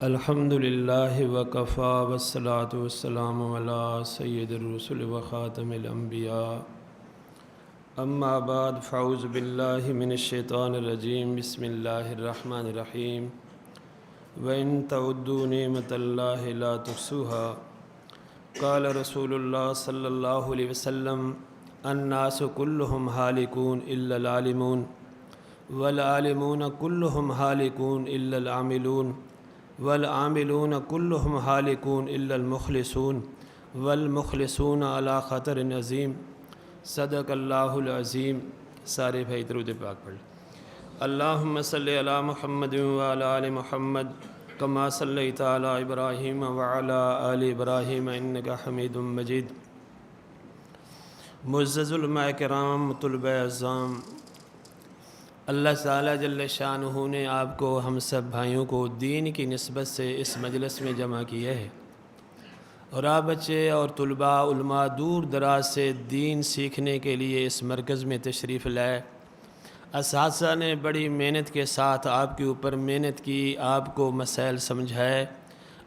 الحمد للہ وکفا والصلاة والسلام علی سید الرسل وخاتم الانبیاء اما بعد فاعوذ باللہ من الشیطان الرجیم بسم اللہ الرحمن الرحیم وَإِن تَعُدُّوا نِعْمَةَ اللَّهِ لَا تُحْصُوهَا قال رسول اللہ صلی اللہ علیہ وسلم الناس كلهم هالكون إلا العالمون والعالمون كلهم هالكون إلا العاملون والعاملون كلهم هالكون إلا المخلصون والمخلصون على خطر عظیم صدق اللہ العظیم۔ سارے بھائی درود پاک پڑھ لیں۔ اللہم صلی علی محمد وعلی آل محمد کما صلیت علی ابراہیم وعلی آل ابراہیم انک حمید مجید۔ معزز علماء کرام، طلباء اعظام، اللہ تعالیٰ جل شانہ نے آپ کو ہم سب بھائیوں کو دین کی نسبت سے اس مجلس میں جمع کیا ہے، اور آپ بچے اور طلباء علماء دور دراز سے دین سیکھنے کے لیے اس مرکز میں تشریف لائے۔ اساتذہ نے بڑی محنت کے ساتھ آپ کے اوپر محنت کی، آپ کو مسائل سمجھائے۔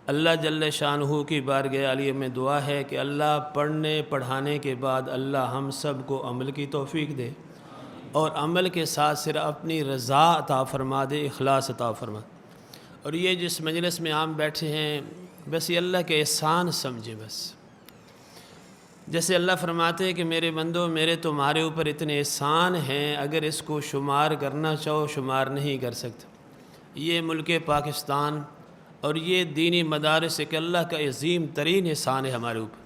اللہ جل شانہ کی بارگاہ عالیہ میں دعا ہے کہ اللہ پڑھنے پڑھانے کے بعد اللہ ہم سب کو عمل کی توفیق دے، اور عمل کے ساتھ صرف اپنی رضا عطا فرما دے، اخلاص عطا فرما۔ اور یہ جس مجلس میں عام بیٹھے ہیں، بس یہ اللہ کے احسان سمجھے۔ بس جیسے اللہ فرماتے ہیں کہ میرے بندو، میرے تمہارے اوپر اتنے احسان ہیں، اگر اس کو شمار کرنا چاہو شمار نہیں کر سکتے۔ یہ ملک پاکستان اور یہ دینی مدارس ایک اللہ کا عظیم ترین احسان ہے ہمارے اوپر۔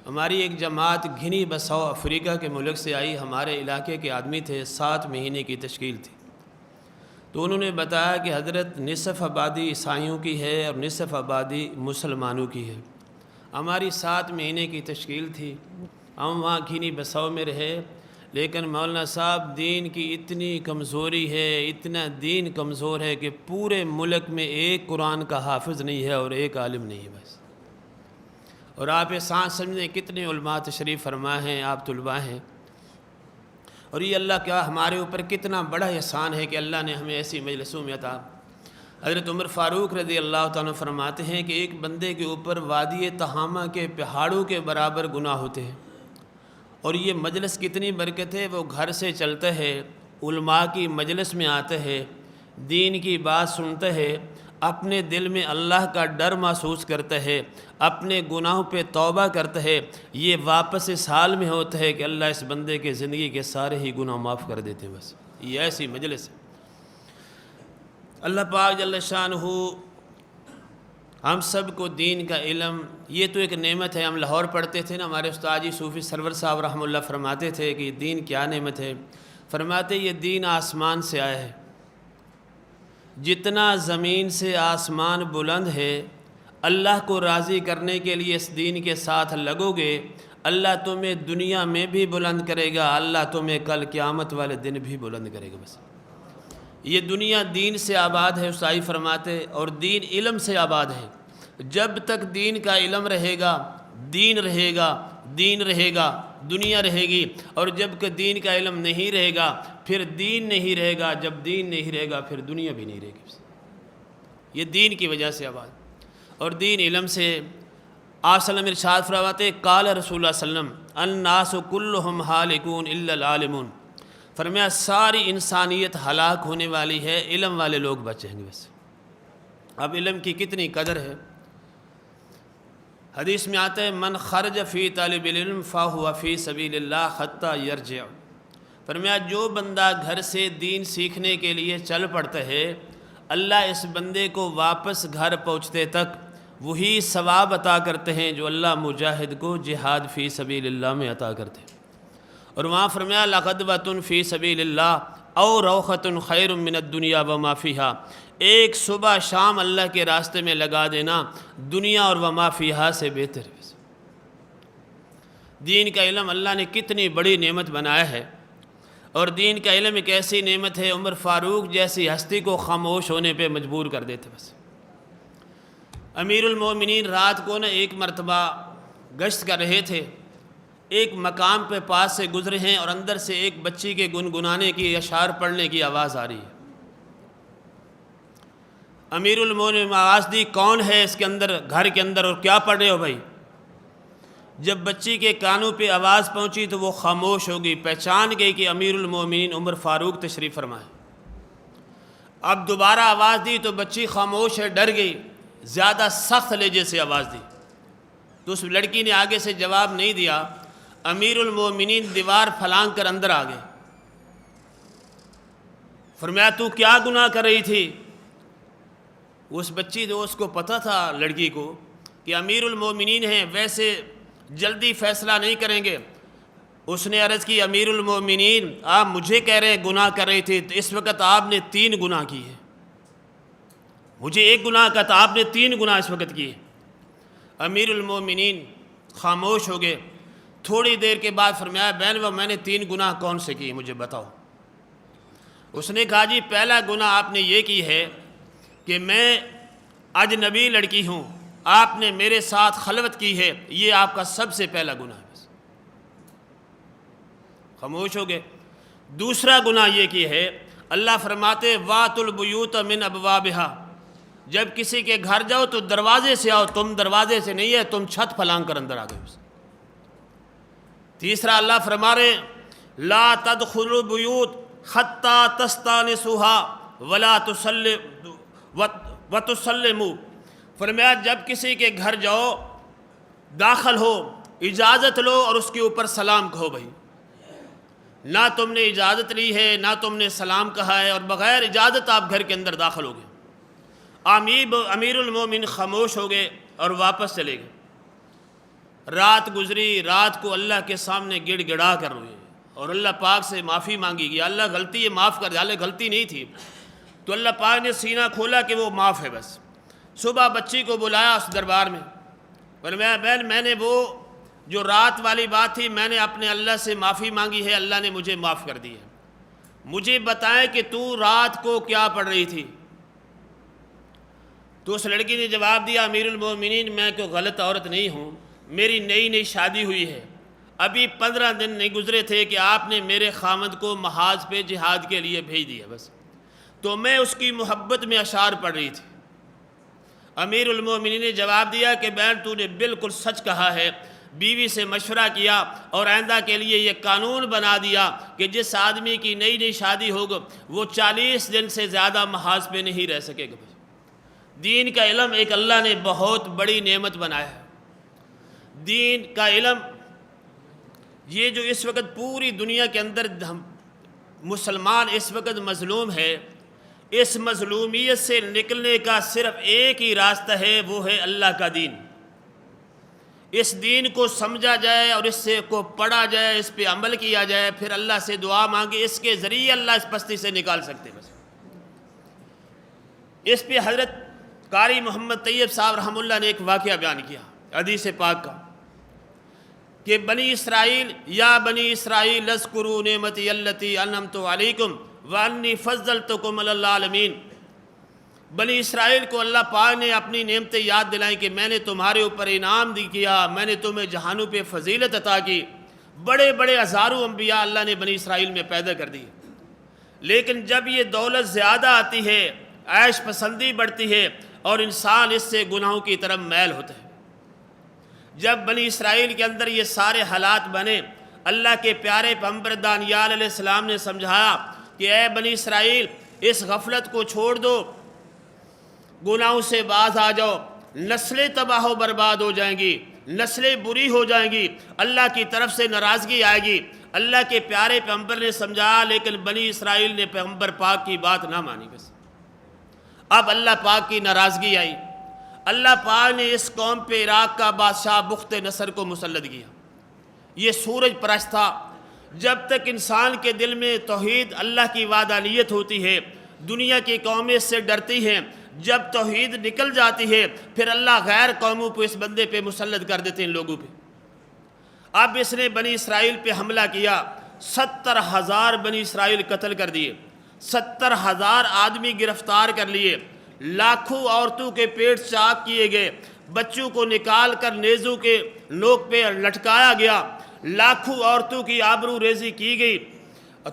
ہماری ایک جماعت گھنی بساؤ افریقہ کے ملک سے آئی، ہمارے علاقے کے آدمی تھے، 7 مہینے کی تشکیل تھی۔ تو انہوں نے بتایا کہ حضرت نصف آبادی عیسائیوں کی ہے اور نصف آبادی مسلمانوں کی ہے۔ ہماری 7 مہینے کی تشکیل تھی، ہم وہاں گھنی بساؤ میں رہے، لیکن مولانا صاحب دین کی اتنی کمزوری ہے، اتنا دین کمزور ہے کہ پورے ملک میں ایک قرآن کا حافظ نہیں ہے اور ایک عالم نہیں ہے بس۔ اور آپ احسان سمجھیں کتنے علماء تشریف فرما ہیں، آپ طلباء ہیں، اور یہ اللہ کا ہمارے اوپر کتنا بڑا احسان ہے کہ اللہ نے ہمیں ایسی مجلسوں میں عطا۔ حضرت عمر فاروق رضی اللہ تعالیٰ فرماتے ہیں کہ ایک بندے کے اوپر وادی تہامہ کے پہاڑوں کے برابر گناہ ہوتے ہیں، اور یہ مجلس کتنی برکت ہے۔ وہ گھر سے چلتا ہے، علماء کی مجلس میں آتا ہے، دین کی بات سنتا ہے، اپنے دل میں اللہ کا ڈر محسوس کرتا ہے، اپنے گناہوں پہ توبہ کرتا ہے، یہ واپس اس حال میں ہوتا ہے کہ اللہ اس بندے کے زندگی کے سارے ہی گناہ معاف کر دیتے ہیں۔ بس یہ ایسی مجلس ہے۔ اللہ پاک جل شانہ ہم سب کو دین کا علم، یہ تو ایک نعمت ہے۔ ہم لاہور پڑھتے تھے نا، ہمارے استاد جی صوفی سرور صاحب رحمہ اللہ فرماتے تھے کہ یہ دین کیا نعمت ہے۔ فرماتے یہ دین آسمان سے آیا ہے، جتنا زمین سے آسمان بلند ہے، اللہ کو راضی کرنے کے لیے اس دین کے ساتھ لگو گے، اللہ تمہیں دنیا میں بھی بلند کرے گا، اللہ تمہیں کل قیامت والے دن بھی بلند کرے گا۔ بس یہ دنیا دین سے آباد ہے، استاد فرماتے، اور دین علم سے آباد ہے۔ جب تک دین کا علم رہے گا، دین رہے گا، دین رہے گا، دنیا رہے گی، اور جب کہ دین کا علم نہیں رہے گا پھر دین نہیں رہے گا، جب دین نہیں رہے گا پھر دنیا بھی نہیں رہے گی۔ یہ دین کی وجہ سے آباد، اور دین علم سے۔ آپ صلی اللہ علیہ وسلم ارشاد فرماتے قال رسول اللہ صلی اللہ علیہ وسلم الناس كلهم هالكون الا العالمون۔ فرمایا ساری انسانیت ہلاک ہونے والی ہے، علم والے لوگ بچیں گے بس۔ اب علم کی کتنی قدر ہے۔ حدیث میں آتا ہے من خرج فی طالب العلم فہو فی سبیل اللہ حتی یرجع۔ فرمایا جو بندہ گھر سے دین سیکھنے کے لیے چل پڑتا ہے، اللہ اس بندے کو واپس گھر پہنچتے تک وہی ثواب عطا کرتے ہیں جو اللہ مجاہد کو جہاد فی سبیل اللہ میں عطا کرتے ہیں۔ اور وہاں فرمایا لغدوۃ فی سبیل اللہ او روخۃ خیر من الدنیا وما فیہا۔ ایک صبح شام اللہ کے راستے میں لگا دینا دنیا اور وما فیہا سے بہتر ہے۔ دین کا علم اللہ نے کتنی بڑی نعمت بنایا ہے، اور دین کا علم ایک ایسی نعمت ہے عمر فاروق جیسی ہستی کو خاموش ہونے پہ مجبور کر دیتے۔ بس امیر المومنین رات کو ایک مرتبہ گشت کر رہے تھے، ایک مقام پہ پاس سے گزرے ہیں، اور اندر سے ایک بچی کے گنگنانے کی، اشعار پڑھنے کی آواز آ رہی ہے۔ امیر المومنین آواز دی کون ہے اس کے اندر گھر کے اندر اور کیا پڑھ رہے ہو بھائی؟ جب بچی کے کانوں پہ آواز پہنچی تو وہ خاموش ہو گئی، پہچان گئی کہ امیر المومنین عمر فاروق تشریف فرمائے۔ اب دوبارہ آواز دی تو بچی خاموش ہے، ڈر گئی، زیادہ سخت لہجے سے آواز دی تو اس لڑکی نے آگے سے جواب نہیں دیا۔ امیر المومنین دیوار پھلانگ کر اندر آ گئے، فرمایا تو کیا گناہ کر رہی تھی؟ اس بچی تو اس کو پتہ تھا لڑکی کو کہ امیر المومنین ہیں، ویسے جلدی فیصلہ نہیں کریں گے۔ اس نے عرض کی امیر المومنین آپ مجھے کہہ رہے ہیں گناہ کر رہی تھی، تو اس وقت آپ نے 3 گناہ کیے ہیں، مجھے 1 گناہ کا تھا، آپ نے 3 گناہ اس وقت کیے۔ امیر المومنین خاموش ہو گئے، تھوڑی دیر کے بعد فرمایا بہن وہ میں نے 3 گناہ کون سے کیے مجھے بتاؤ۔ اس نے کہا جی پہلا گناہ آپ نے یہ کی ہے کہ میں اجنبی لڑکی ہوں، آپ نے میرے ساتھ خلوت کی ہے، یہ آپ کا سب سے پہلا گناہ ہے۔ بس خاموش ہو گئے۔ دوسرا گناہ یہ کی ہے، اللہ فرماتے وَاتُوا الْبُيُوتَ مِنْ أَبْوَابِهَا، جب کسی کے گھر جاؤ تو دروازے سے آؤ، تم دروازے سے نہیں ہے، تم چھت پھلانگ کر اندر آ گئے۔ تیسرا اللہ فرما رہے لا تدخلوا البیوت حتی تستانسوها ولا وتسلموا، فرمایا جب کسی کے گھر جاؤ داخل ہو اجازت لو اور اس کے اوپر سلام کہو۔ بھائی نہ تم نے اجازت لی ہے نہ تم نے سلام کہا ہے اور بغیر اجازت آپ گھر کے اندر داخل ہو گئے۔ امیر المومنین خاموش ہو گئے اور واپس چلے گئے۔ رات گزری، رات کو اللہ کے سامنے گڑ گڑا کر روئے اور اللہ پاک سے معافی مانگی گئی، اللہ غلطی ہے معاف کر دے، اللہ غلطی نہیں تھی۔ تو اللہ پاک نے سینہ کھولا کہ وہ معاف ہے۔ بس صبح بچی کو بلایا اس دربار میں، فرمایا بہن میں نے وہ جو رات والی بات تھی میں نے اپنے اللہ سے معافی مانگی ہے، اللہ نے مجھے معاف کر دی ہے، مجھے بتائیں کہ تو رات کو کیا پڑھ رہی تھی؟ تو اس لڑکی نے جواب دیا امیر المومنین میں کوئی غلط عورت نہیں ہوں، میری نئی شادی ہوئی ہے، ابھی 15 دن نہیں گزرے تھے کہ آپ نے میرے خامد کو محاذ پہ جہاد کے لیے بھیج دیا، بس تو میں اس کی محبت میں اشعار پڑھ رہی تھی۔ امیر المومنین نے جواب دیا کہ بہن تو نے بالکل سچ کہا ہے، بیوی سے مشورہ کیا اور آئندہ کے لیے یہ قانون بنا دیا کہ جس آدمی کی نئی شادی ہوگا وہ 40 دن سے زیادہ محاذ پہ نہیں رہ سکے گا۔ دین کا علم ایک اللہ نے بہت بڑی نعمت بنایا ہے۔ دین کا علم یہ جو اس وقت پوری دنیا کے اندر مسلمان اس وقت مظلوم ہے، اس مظلومیت سے نکلنے کا صرف ایک ہی راستہ ہے، وہ ہے اللہ کا دین۔ اس دین کو سمجھا جائے اور اس سے کو پڑھا جائے، اس پہ عمل کیا جائے، پھر اللہ سے دعا مانگے، اس کے ذریعے اللہ اس پستی سے نکال سکتے۔ بس اس پہ حضرت قاری محمد طیب صاحب رحمہ اللہ نے ایک واقعہ بیان کیا حدیث پاک کا کہ بنی اسرائیل یا بنی اسرائیل اذکروا نعمتی التی انعمت علیکم وانی فضلتکم علی العالمین، بنی اسرائیل کو اللہ پاک نے اپنی نعمتیں یاد دلائیں کہ میں نے تمہارے اوپر انعام کیا، میں نے تمہیں جہانوں پہ فضیلت عطا کی، بڑے بڑے ہزاروں انبیاء اللہ نے بنی اسرائیل میں پیدا کر دی، لیکن جب یہ دولت زیادہ آتی ہے، عیش پسندی بڑھتی ہے اور انسان اس سے گناہوں کی طرف میل ہوتا ہے۔ جب بنی اسرائیل کے اندر یہ سارے حالات بنے، اللہ کے پیارے پیغمبر دانیال علیہ السلام نے سمجھایا کہ اے بنی اسرائیل اس غفلت کو چھوڑ دو، گناہوں سے باز آ جاؤ، نسلیں تباہ و برباد ہو جائیں گی، نسلیں بری ہو جائیں گی، اللہ کی طرف سے ناراضگی آئے گی۔ اللہ کے پیارے پیغمبر نے سمجھایا، لیکن بنی اسرائیل نے پیغمبر پاک کی بات نہ مانی۔ بس اب اللہ پاک کی ناراضگی آئی، اللہ پاک نے اس قوم پہ عراق کا بادشاہ بخت نصر کو مسلط کیا۔ یہ سورج پرست تھا۔ جب تک انسان کے دل میں توحید اللہ کی وحدانیت ہوتی ہے، دنیا کی قومیں اس سے ڈرتی ہیں، جب توحید نکل جاتی ہے پھر اللہ غیر قوموں پہ اس بندے پہ مسلط کر دیتے ہیں، ان لوگوں پہ۔ اب اس نے بنی اسرائیل پہ حملہ کیا، 70,000 بنی اسرائیل قتل کر دیے، 70,000 آدمی گرفتار کر لیے، لاکھوں عورتوں کے پیٹ چاک کیے گئے، بچوں کو نکال کر نیزوں کے نوک پہ لٹکایا گیا، لاکھوں عورتوں کی آبرو ریزی کی گئی،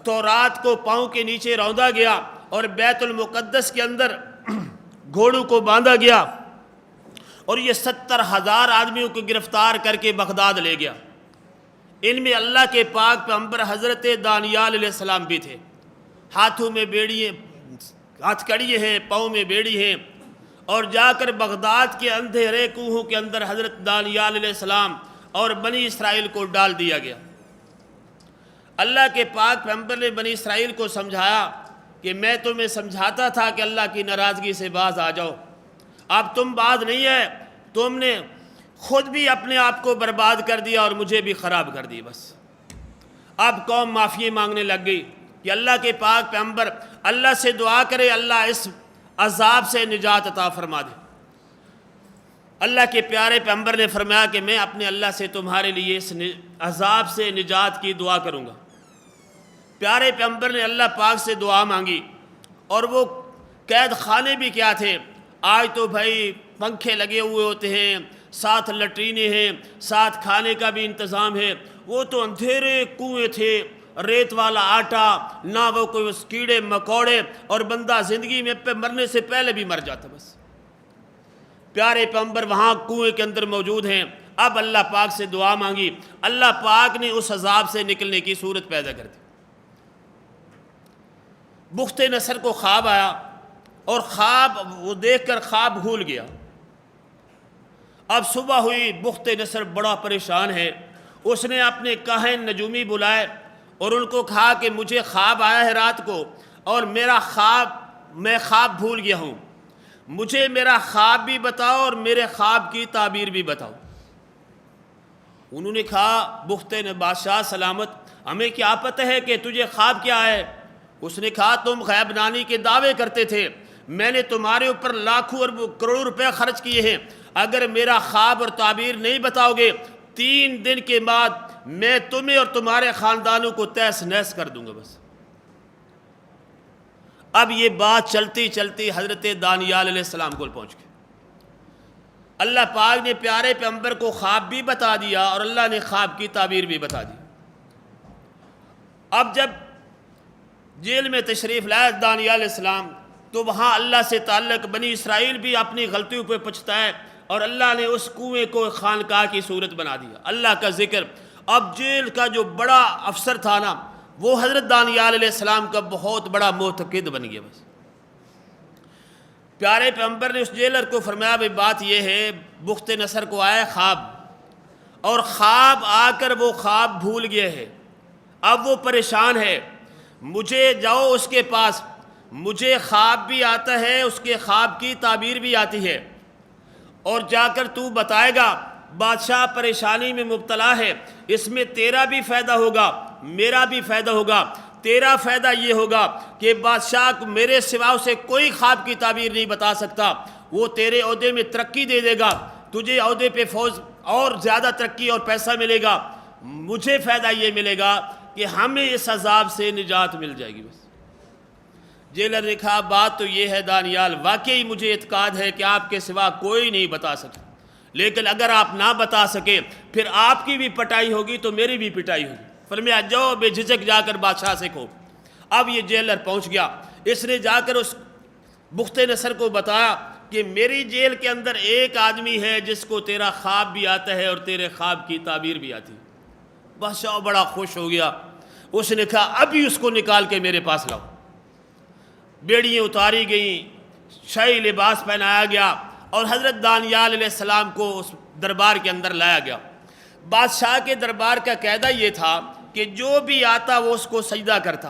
تورات کو پاؤں کے نیچے روندا گیا اور بیت المقدس کے اندر گھوڑوں کو باندھا گیا اور یہ 70,000 آدمیوں کو گرفتار کر کے بغداد لے گیا۔ ان میں اللہ کے پاک پیغمبر حضرت دانیال علیہ السلام بھی تھے۔ ہاتھوں میں بیڑی ہاتھ کڑی ہیں، پاؤں میں بیڑی ہیں، اور جا کر بغداد کے اندھیرے کوہوں کے اندر حضرت دانیال علیہ السلام اور بنی اسرائیل کو ڈال دیا گیا۔ اللہ کے پاک پیغمبر نے بنی اسرائیل کو سمجھایا کہ میں تمہیں سمجھاتا تھا کہ اللہ کی ناراضگی سے باز آ جاؤ، اب تم باز نہیں ہے، تم نے خود بھی اپنے آپ کو برباد کر دیا اور مجھے بھی خراب کر دی۔ بس اب قوم معافی مانگنے لگ گئی کہ اللہ کے پاک پیغمبر اللہ سے دعا کرے اللہ اس عذاب سے نجات عطا فرما دے۔ اللہ کے پیارے پیغمبر نے فرمایا کہ میں اپنے اللہ سے تمہارے لیے اس عذاب سے نجات کی دعا کروں گا۔ پیارے پیغمبر نے اللہ پاک سے دعا مانگی، اور وہ قید خانے بھی کیا تھے، آج تو بھائی پنکھے لگے ہوئے ہوتے ہیں، ساتھ لٹرینے ہیں، ساتھ کھانے کا بھی انتظام ہے، وہ تو اندھیرے کنویں تھے، ریت والا آٹا، نہ وہ کوئی کیڑے مکوڑے، اور بندہ زندگی میں مرنے سے پہلے بھی مر جاتا۔ بس پیارے پیغمبر وہاں کنویں کے اندر موجود ہیں۔ اب اللہ پاک سے دعا مانگی، اللہ پاک نے اس عذاب سے نکلنے کی صورت پیدا کر دی۔ بخت نصر کو خواب آیا، اور خواب وہ دیکھ کر خواب بھول گیا۔ اب صبح ہوئی، بخت نصر بڑا پریشان ہے، اس نے اپنے کاہن نجومی بلائے اور ان کو کہا کہ مجھے خواب آیا ہے رات کو، اور میں خواب بھول گیا ہوں، مجھے میرا خواب بھی بتاؤ اور میرے خواب کی تعبیر بھی بتاؤ۔ انہوں نے کہا بخت بادشاہ سلامت، ہمیں کیا پتہ ہے کہ تجھے خواب کیا ہے؟ اس نے کہا تم غیب دانی کے دعوے کرتے تھے، میں نے تمہارے اوپر لاکھوں اور کروڑوں روپے خرچ کیے ہیں، اگر میرا خواب اور تعبیر نہیں بتاؤ گے 3 دن کے بعد میں تمہیں اور تمہارے خاندانوں کو تہس نہس کر دوں گا۔ بس اب یہ بات چلتی چلتی حضرت دانیال علیہ السلام کو پہنچ گئی۔ اللہ پاک نے پیارے پیغمبر کو خواب بھی بتا دیا اور اللہ نے خواب کی تعبیر بھی بتا دی۔ اب جب جیل میں تشریف لائے دانیال علیہ السلام، تو وہاں اللہ سے تعلق بنی اسرائیل بھی اپنی غلطیوں پہ پچھتا ہے، اور اللہ نے اس کنویں کو خانقاہ کی صورت بنا دیا، اللہ کا ذکر۔ اب جیل کا جو بڑا افسر تھا نا، وہ حضرت دانیال علیہ السلام کا بہت بڑا معتقد بن گیا۔ بس پیارے پیغمبر نے اس جیلر کو فرمایا بھئی بات یہ ہے، بخت نصر کو آیا خواب، اور خواب آ کر وہ خواب بھول گئے ہے، اب وہ پریشان ہے، مجھے جاؤ اس کے پاس، مجھے خواب بھی آتا ہے، اس کے خواب کی تعبیر بھی آتی ہے، اور جا کر تو بتائے گا۔ بادشاہ پریشانی میں مبتلا ہے، اس میں تیرا بھی فائدہ ہوگا، میرا بھی فائدہ ہوگا۔ تیرا فائدہ یہ ہوگا کہ بادشاہ کو میرے سوا اسے کوئی خواب کی تعبیر نہیں بتا سکتا، وہ تیرے عہدے میں ترقی دے دے گا، تجھے عہدے پہ فوج اور زیادہ ترقی اور پیسہ ملے گا، مجھے فائدہ یہ ملے گا کہ ہمیں اس عذاب سے نجات مل جائے گی۔ بس جیلر نے کہا بات تو یہ ہے دانیال، واقعی مجھے اعتقاد ہے کہ آپ کے سوا کوئی نہیں بتا سکتا، لیکن اگر آپ نہ بتا سکے پھر آپ کی بھی پٹائی ہوگی تو میری بھی پٹائی ہوگی۔ فرمایا جاؤ بے جھجک جا کر بادشاہ سے کہو۔ اب یہ جیلر پہنچ گیا، اس نے جا کر اس بخت نصر کو بتایا کہ میری جیل کے اندر ایک آدمی ہے جس کو تیرا خواب بھی آتا ہے اور تیرے خواب کی تعبیر بھی آتی ہے۔ بادشاہ بڑا خوش ہو گیا، اس نے کہا ابھی اس کو نکال کے میرے پاس لاؤ۔ بیڑیاں اتاری گئیں، شاہی لباس پہنایا گیا، اور حضرت دانیال علیہ السلام کو اس دربار کے اندر لایا گیا۔ بادشاہ کے دربار کا قاعدہ یہ تھا کہ جو بھی آتا وہ اس کو سجدہ کرتا۔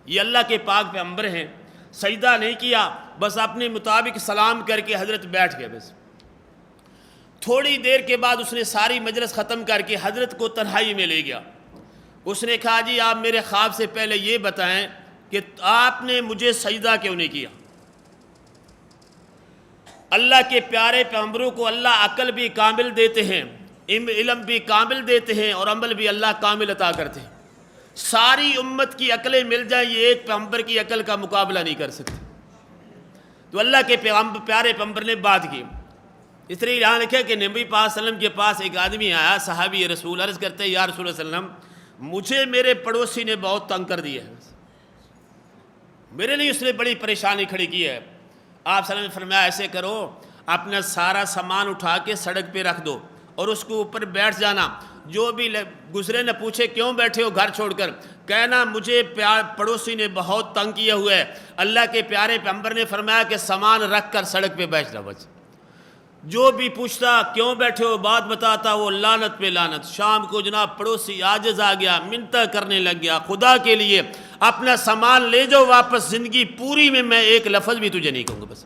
یہ اللہ کے پاک پیغمبر ہیں، سجدہ نہیں کیا، بس اپنے مطابق سلام کر کے حضرت بیٹھ گئے۔ بس تھوڑی دیر کے بعد اس نے ساری مجلس ختم کر کے حضرت کو تنہائی میں لے گیا۔ اس نے کہا جی آپ میرے خواب سے پہلے یہ بتائیں کہ آپ نے مجھے سجدہ کیوں نہیں کیا؟ اللہ کے پیارے پیغمبروں کو اللہ عقل بھی کامل دیتے ہیں، علم بھی کامل دیتے ہیں، اور عمل بھی اللہ کامل عطا کرتے ہیں۔ ساری امت کی عقلیں مل جائیں، یہ ایک پیغمبر کی عقل کا مقابلہ نہیں کر سکتے۔ تو اللہ کے پیارے پیغمبر نے بات کی۔ اس طرح یہاں لکھا کہ نبی پاک صلی اللہ علیہ وسلم کے پاس ایک آدمی آیا، صحابی رسول، عرض کرتے یا رسول اللہ صلی اللہ علیہ وسلم مجھے میرے پڑوسی نے بہت تنگ کر دیا ہے، میرے لیے اس نے بڑی پریشانی کھڑی کی ہے، آپ صلی اللہ علیہ وسلم نے فرمایا ایسے کرو، اپنا سارا سامان اٹھا کے سڑک پہ رکھ دو اور اس کے اوپر بیٹھ جانا، جو بھی گزرے نہ پوچھے کیوں بیٹھے ہو گھر چھوڑ کر، کہنا مجھے پڑوسی نے بہت تنگ کیا ہوا ہے، اللہ کے پیارے پیغمبر نے فرمایا کہ سامان رکھ کر سڑک پہ بیٹھ جاؤ بس۔ جو بھی پوچھتا کیوں بیٹھے ہو بات بتاتا، وہ لعنت پہ لعنت۔ شام کو جناب پڑوسی عاجز آ گیا، منتیں کرنے لگ گیا، خدا کے لیے اپنا سامان لے جاؤ واپس، زندگی پوری میں ایک لفظ بھی تجھے نہیں کہوں گا بس۔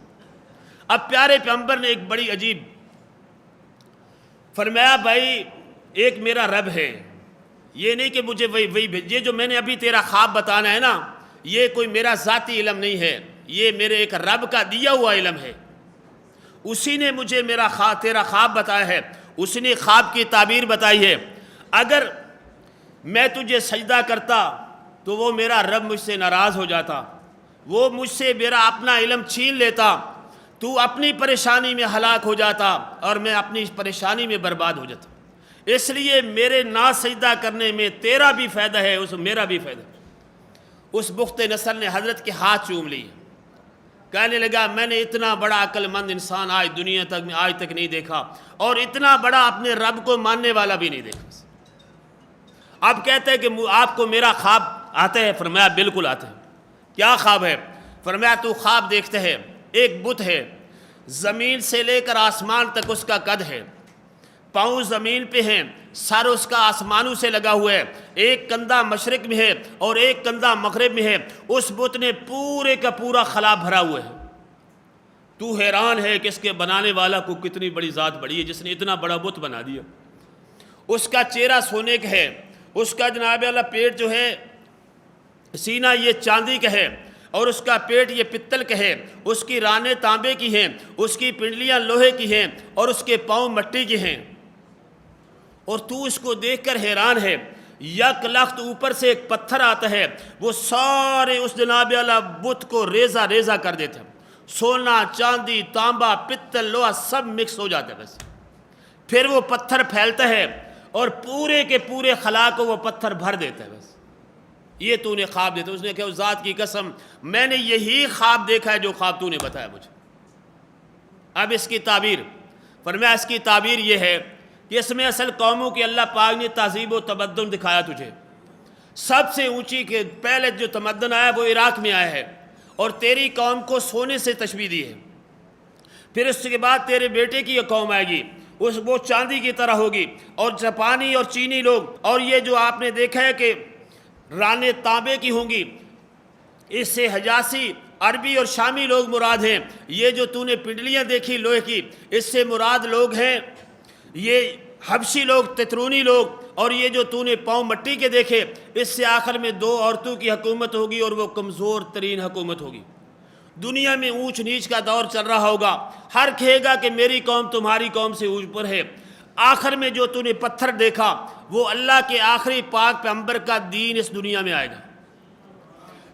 اب پیارے پیغمبر نے ایک بڑی عجیب فرمایا، بھائی ایک میرا رب ہے، یہ نہیں کہ مجھے وہی یہ جو میں نے ابھی تیرا خواب بتانا ہے نا، یہ کوئی میرا ذاتی علم نہیں ہے، یہ میرے ایک رب کا دیا ہوا علم ہے، اسی نے مجھے تیرا خواب بتایا ہے، اسی نے خواب کی تعبیر بتائی ہے۔ اگر میں تجھے سجدہ کرتا تو وہ میرا رب مجھ سے ناراض ہو جاتا، وہ مجھ سے میرا اپنا علم چھین لیتا، تو اپنی پریشانی میں ہلاک ہو جاتا اور میں اپنی پریشانی میں برباد ہو جاتا۔ اس لیے میرے نا سجدہ کرنے میں تیرا بھی فائدہ ہے، میرا بھی فائدہ ہے۔ اس بخت نصر نے حضرت کے ہاتھ چوم لیے، کہنے لگا میں نے اتنا بڑا عقل مند انسان آج تک نہیں دیکھا، اور اتنا بڑا اپنے رب کو ماننے والا بھی نہیں دیکھا۔ اب کہتے ہیں کہ آپ کو میرا خواب آتا ہے؟ فرمایا بالکل آتا ہے۔ کیا خواب ہے؟ فرمایا تو خواب دیکھتے ہے، ایک بت ہے، زمین سے لے کر آسمان تک اس کا قد ہے، پاؤں زمین پہ ہیں، سر اس کا آسمانوں سے لگا ہوا ہے، ایک کندھا مشرق میں ہے اور ایک کندھا مغرب میں ہے، اس بت نے پورے کا پورا خلا بھرا ہوا ہے۔ تو حیران ہے کہ اس کے بنانے والا کو کتنی بڑی ذات بڑی ہے جس نے اتنا بڑا بت بنا دیا۔ اس کا چہرہ سونے کا ہے، اس کا جناب اللہ پیٹ جو ہے، سینہ یہ چاندی کا ہے، اور اس کا پیٹ یہ پتل کا ہے، اس کی رانیں تانبے کی ہیں، اس کی پنڈلیاں لوہے کی ہیں، اور اس کے پاؤں مٹی کے ہیں، اور تو اس کو دیکھ کر حیران ہے۔ یک لخت اوپر سے ایک پتھر آتا ہے، وہ سارے اس جناب اللہ بت کو ریزہ ریزہ کر دیتے ہیں، سونا چاندی تانبا پتل لوہا سب مکس ہو جاتا ہے بس۔ پھر وہ پتھر پھیلتا ہے اور پورے کے پورے خلا کو وہ پتھر بھر دیتا ہے بس۔ یہ تو نے خواب دیتا۔ اس نے کہا ذات کی قسم میں نے یہی خواب دیکھا ہے جو خواب تو نے بتایا مجھے۔ اب اس کی تعبیر فرمایا، اس کی تعبیر یہ ہے کہ اس میں اصل قوموں کی اللہ پاک نے تہذیب و تمدن دکھایا تجھے۔ سب سے اونچی کے پہلے جو تمدن آیا وہ عراق میں آیا ہے، اور تیری قوم کو سونے سے تشبیہ دی ہے۔ پھر اس کے بعد تیرے بیٹے کی یہ قوم آئے گی، وہ چاندی کی طرح ہوگی، اور جاپانی اور چینی لوگ، اور یہ جو آپ نے دیکھا ہے کہ رانے تانبے کی ہوں گی، اس سے حجازی عربی اور شامی لوگ مراد ہیں۔ یہ جو تو نے پنڈلیاں دیکھی لوہے کی، اس سے مراد لوگ ہیں یہ حبشی لوگ، تترونی لوگ، اور یہ جو تو نے پاؤں مٹی کے دیکھے، اس سے آخر میں 2 عورتوں کی حکومت ہوگی، اور وہ کمزور ترین حکومت ہوگی۔ دنیا میں اونچ نیچ کا دور چل رہا ہوگا، ہر کہے گا کہ میری قوم تمہاری قوم سے اوپر ہے۔ آخر میں جو تو نے پتھر دیکھا وہ اللہ کے آخری پاک پیغمبر کا دین اس دنیا میں آئے گا۔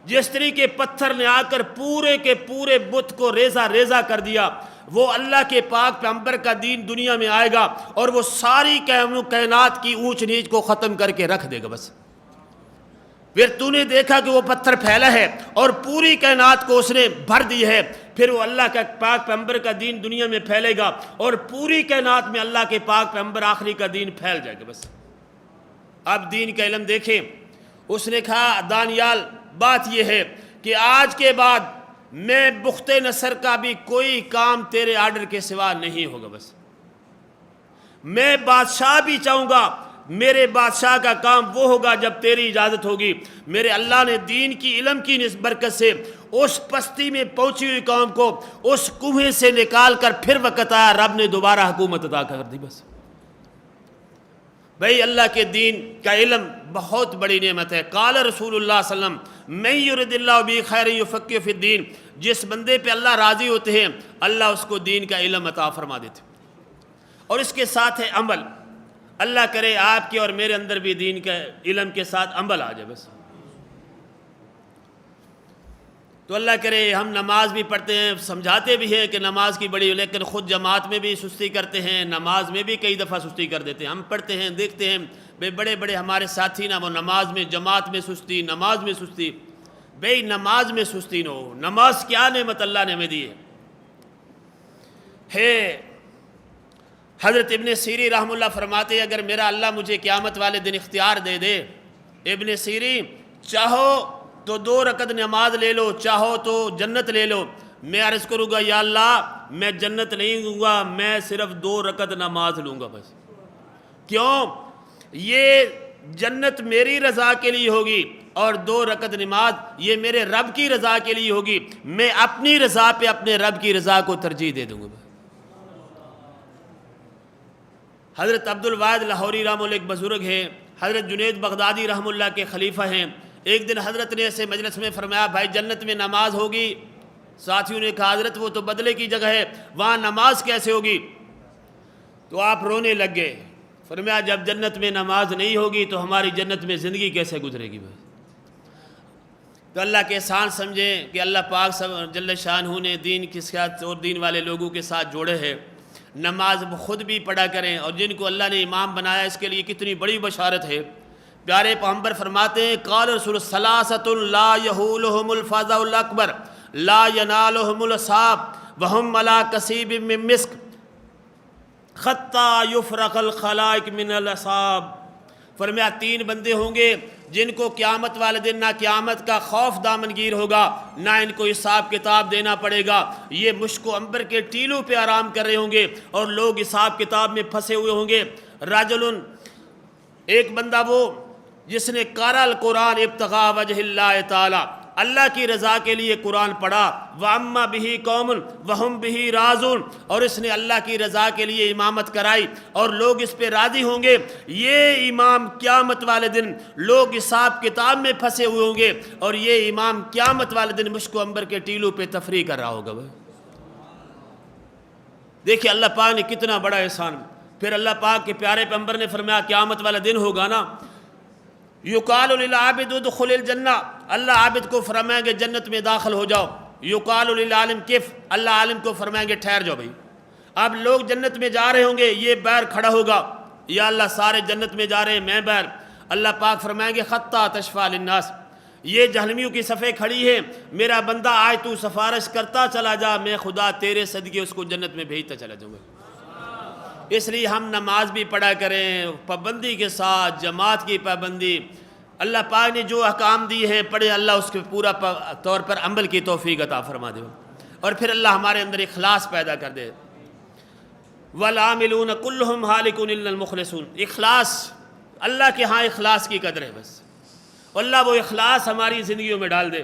جس طریقے پتھر نے آ کر پورے کے پورے بت کو ریزہ ریزہ کر دیا، وہ اللہ کے پاک پیغمبر کا دین دنیا میں آئے گا، اور وہ ساری کائنات کی اونچ نیچ کو ختم کر کے رکھ دے گا بس۔ پھر تو نے دیکھا کہ وہ پتھر پھیلا ہے اور پوری کائنات کو اس نے بھر دی ہے، پھر وہ اللہ کا پاک پیغمبر کا دین دنیا میں پھیلے گا، اور پوری کائنات میں اللہ کے پاک پیغمبر آخری کا دین پھیل جائے گا بس۔ اب دین کا علم دیکھیں، اس نے کہا دانیال بات یہ ہے کہ آج کے بعد میں بخت نصر کا بھی کوئی کام تیرے آرڈر کے سوا نہیں ہوگا بس۔ میں بادشاہ بھی چاہوں گا، میرے بادشاہ کا کام وہ ہوگا جب تیری اجازت ہوگی۔ میرے اللہ نے دین کی علم کی برکت سے اس پستی میں پہنچی ہوئی قوم کو اس کنویں سے نکال کر پھر وقت آیا رب نے دوبارہ حکومت عطا کر دی بس۔ بھئی اللہ کے دین کا علم بہت بڑی نعمت ہے۔ قال رسول اللہ صلی اللہ علیہ وسلم من یرد اللہ بہ خیر یفقہ فی الدین، جس بندے پہ اللہ راضی ہوتے ہیں اللہ اس کو دین کا علم عطا فرما دیتے، اور اس کے ساتھ ہے عمل۔ اللہ کرے آپ کے اور میرے اندر بھی دین کے علم کے ساتھ عمل آ جائے بس۔ تو اللہ کرے ہم نماز بھی پڑھتے ہیں، سمجھاتے بھی ہیں کہ نماز کی بڑی، لیکن خود جماعت میں بھی سستی کرتے ہیں، نماز میں بھی کئی دفعہ سستی کر دیتے ہیں۔ ہم پڑھتے ہیں دیکھتے ہیں بھئی بڑے بڑے ہمارے ساتھی نا، وہ نماز میں جماعت میں سستی، نماز میں سستی۔ بھئی نماز میں سستی نہ ہو، نماز کیا نعمت اللہ نے ہمیں دی ہے۔ ہے۔ حضرت ابن سیری رحم اللہ فرماتے ہیں اگر میرا اللہ مجھے قیامت والے دن اختیار دے دے، ابن سیری چاہو تو 2 رکعت نماز لے لو، چاہو تو جنت لے لو، میں عرض کروں گا یا اللہ میں جنت نہیں لوں گا، میں صرف 2 رکعت نماز لوں گا بس۔ کیوں؟ یہ جنت میری رضا کے لیے ہوگی اور 2 رکعت نماز یہ میرے رب کی رضا کے لیے ہوگی، میں اپنی رضا پہ اپنے رب کی رضا کو ترجیح دے دوں گا۔ حضرت عبد الواحد لاہوری رحمہ اللہ ایک بزرگ ہیں، حضرت جنید بغدادی رحمہ اللہ کے خلیفہ ہیں۔ ایک دن حضرت نے ایسے مجلس میں فرمایا بھائی جنت میں نماز ہوگی؟ ساتھیوں نے کہا حضرت وہ تو بدلے کی جگہ ہے، وہاں نماز کیسے ہوگی؟ تو آپ رونے لگ گئے۔ فرمایا جب جنت میں نماز نہیں ہوگی تو ہماری جنت میں زندگی کیسے گزرے گی بھائی؟ تو اللہ کے احسان سمجھیں کہ اللہ پاک جل شانہ نے دین کے ساتھ اور دین والے لوگوں کے ساتھ جوڑے ہیں۔ نماز خود بھی پڑھا کریں اور جن کو اللہ نے امام بنایا اس کے لیے کتنی بڑی بشارت ہے۔ پیارے پیغمبر فرماتے ہیں قال رسول ثلاثۃ لا یحولہم الفضاء الاکبر لا ینالہم الاصحاب وہم علی کسیب من مسک حتی یفرق الخلائق من الاصحاب۔ فرمایا 3 بندے ہوں گے جن کو قیامت والے دن نہ قیامت کا خوف دامنگیر ہوگا، نہ ان کو حساب کتاب دینا پڑے گا، یہ مشک و عنبر کے ٹیلوں پہ آرام کر رہے ہوں گے اور لوگ حساب کتاب میں پھنسے ہوئے ہوں گے۔ رجل ایک بندہ وہ جس نے قرأ القرآن ابتغاء وجہ اللہ تعالی، اللہ کی رضا کے لیے قرآن پڑھا، وَأَمَّا بِهِ قَوْمٌ وَهُمْ بِهِ رَاضُونَ، اور اس نے اللہ کی رضا کے لیے امامت کرائی اور لوگ اس پہ راضی ہوں گے۔ یہ امام قیامت والے دن لوگ حساب کتاب میں پھنسے ہوئے ہوں گے اور یہ امام قیامت والے دن مشک و عنبر کے ٹیلوں پہ تفریح کر رہا ہوگا۔ دیکھیں اللہ پاک نے کتنا بڑا احسان۔ پھر اللہ پاک کے پیارے پیغمبر نے فرمایا قیامت والا دن ہوگا نا، یقال للعابد ادخل الجنہ، اللہ عابد کو فرمائیں گے جنت میں داخل ہو جاؤ۔ یقال للعالم کف، اللہ عالم کو فرمائیں گے ٹھہر جاؤ بھائی۔ اب لوگ جنت میں جا رہے ہوں گے، یہ بیر کھڑا ہوگا، یا اللہ سارے جنت میں جا رہے ہیں میں بیر۔ اللہ پاک فرمائیں گے خطہ تشفیٰ للناس، یہ جہنمیوں کی صفیں کھڑی ہیں، میرا بندہ آج تو سفارش کرتا چلا جا، میں خدا تیرے صدقے اس کو جنت میں بھیجتا چلا جاؤں گا۔ اس لیے ہم نماز بھی پڑھا کریں پابندی کے ساتھ، جماعت کی پابندی۔ اللہ پاک نے جو احکام دی ہیں پڑھے، اللہ اس کے پورا طور پر عمل کی توفیق عطا فرما دے اور پھر اللہ ہمارے اندر اخلاص پیدا کر دے۔ وَالْعَامِلُونَ كُلُّهُمْ هَالِكُونَ إِلَّا الْمُخْلِصُونَ، اخلاص اللہ کے ہاں اخلاص کی قدر ہے بس، اللہ وہ اخلاص ہماری زندگیوں میں ڈال دے۔